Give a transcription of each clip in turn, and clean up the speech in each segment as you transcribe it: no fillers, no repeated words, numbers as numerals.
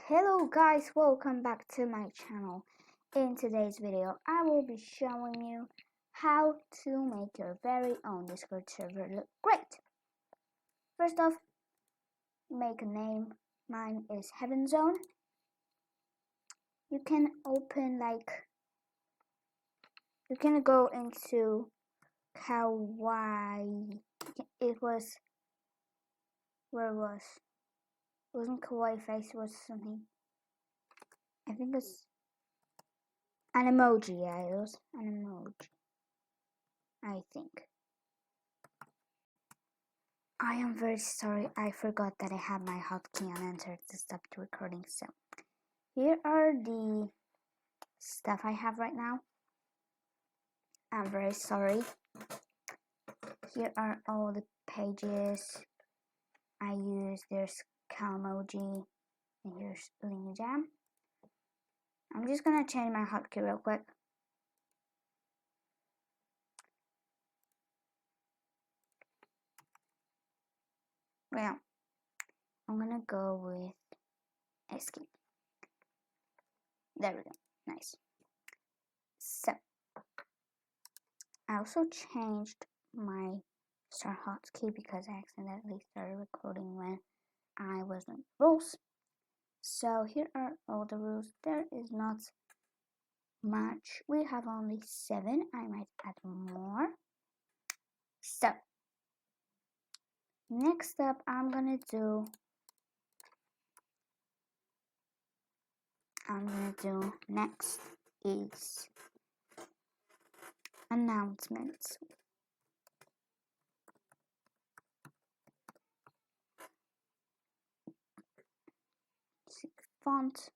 Hello guys, welcome back to my channel. In today's video, I will be showing you how to make your very own Discord server look great. First off, make a name. Mine is Heaven Zone. You can open you can go into Kawaii. It wasn't Kawaii Face, it was something. I think it's an emoji. Yeah, it was an emoji, I think. I am very sorry, I forgot that I had my hotkey unentered to stop the recording. So here are the stuff I have right now. I'm very sorry. Here are all the pages I use. There's Calmoji and here's LinaJam. I'm just gonna change my hotkey real quick. Well, I'm gonna go with escape. There we go. Nice. So I also changed my start hotkey because I accidentally started recording when I was in rules. So here are all the rules. There is not much. We have only 7. I might add more. So next up, I'm gonna do next is announcements. See, font.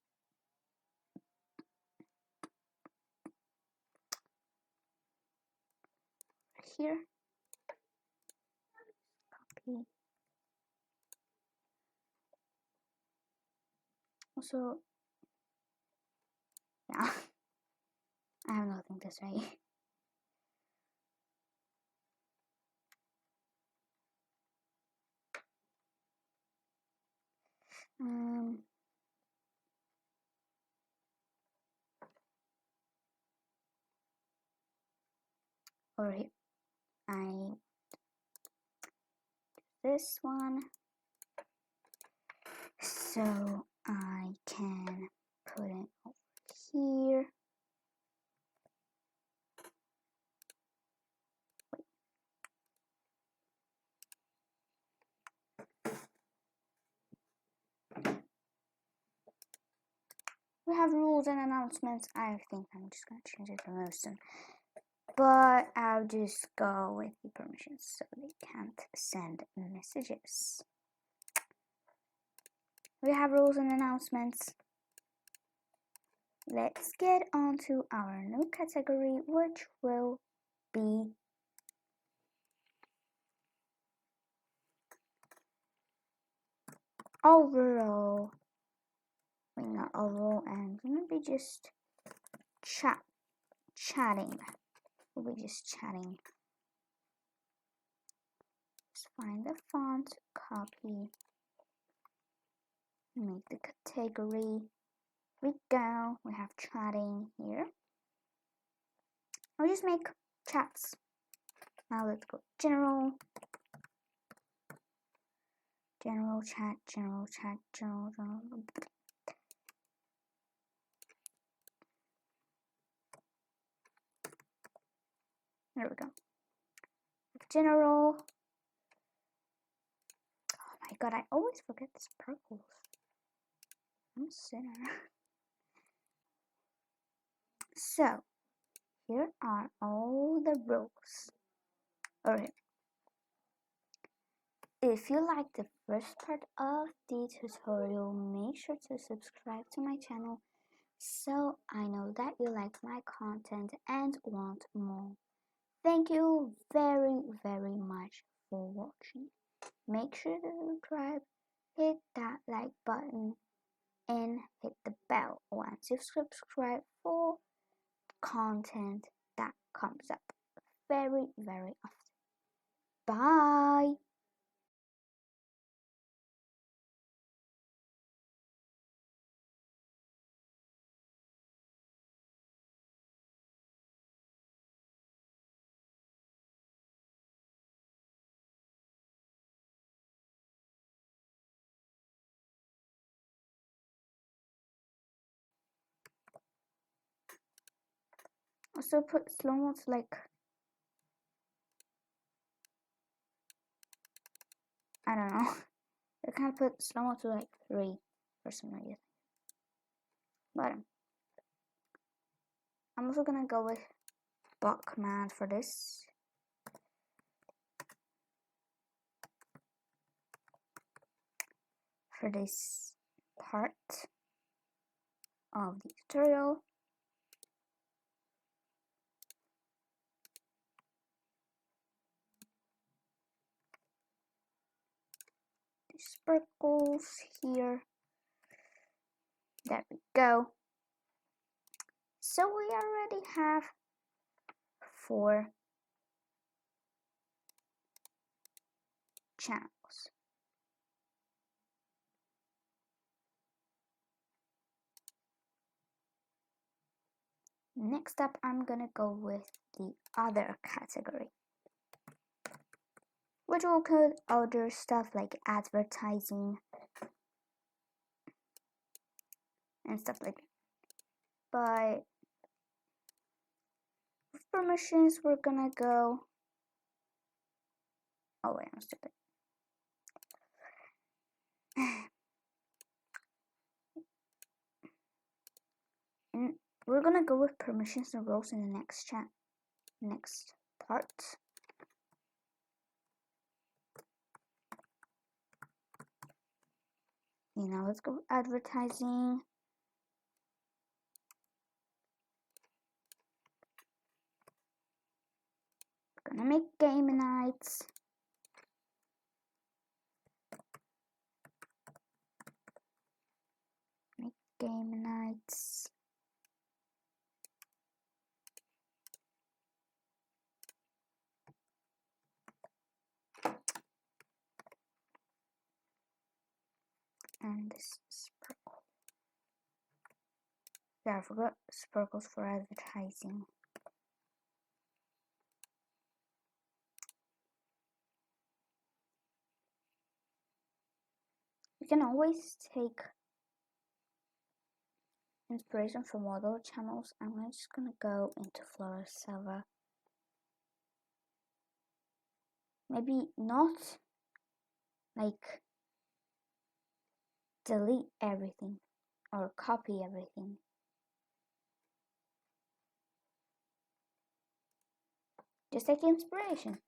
Here. Copy. Also, yeah, I have nothing to say. Over here, I this one, so I can put it over here. We have rules and announcements. I think I'm just gonna change it to most of them. But I'll just go with the permissions so they can't send messages. We have rules and announcements. Let's get on to our new category, which will be overall. Wait, not overall, and gonna be just chatting. We'll be just chatting. Just find the font, copy, make the category. We go. We have chatting here. I'll just make chats. Now let's go general chat, general chat, general. There we go. General. Oh my god, I always forget this purple. I'm a sinner. So, here are all the rules. Alright. If you like the first part of the tutorial, make sure to subscribe to my channel so I know that you like my content and want more. Thank you very, very much for watching. Make sure to subscribe, hit that like button, and hit the bell once you've subscribed for content that comes up very, very often. Bye! So put slow-mo to like, I don't know. I can't put slow-mo to like 3 for some reason. But I'm also gonna go with bot command for this. For this part of the tutorial. The sparkles here. There we go. So we already have 4 channels. Next up, I'm gonna go with the other category, which will include other stuff like advertising and stuff like that. But with permissions, we're gonna go. Oh wait, I'm stupid. And we're gonna go with permissions and roles in the next part. Let's go with advertising. We're gonna make game nights. Make game nights. And this sparkle. Yeah, I forgot sparkles for advertising. You can always take inspiration from other channels. I'm just gonna go into Flora Server. Maybe not like delete everything or copy everything. Just take inspiration.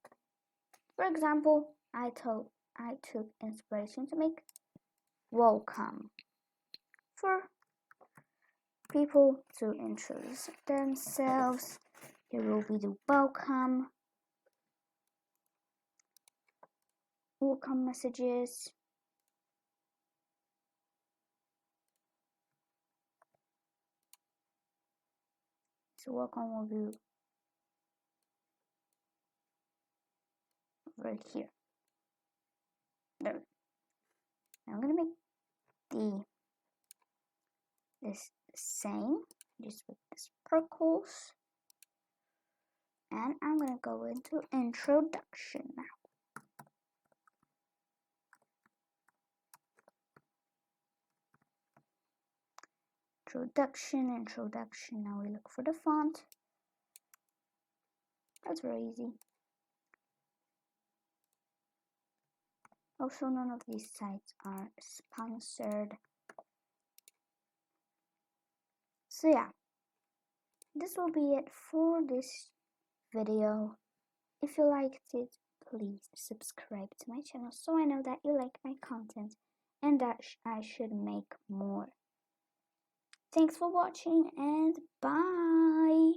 For example, I took inspiration to make welcome for people to introduce themselves. Here will be the welcome messages. So welcome will be right here. There. I'm gonna make this same, just with the sparkles, and I'm gonna go into introduction now. Introduction. Now we look for the font. That's very easy. Also, none of these sites are sponsored. So yeah, this will be it for this video. If you liked it, please subscribe to my channel so I know that you like my content and that I should make more. Thanks for watching and bye!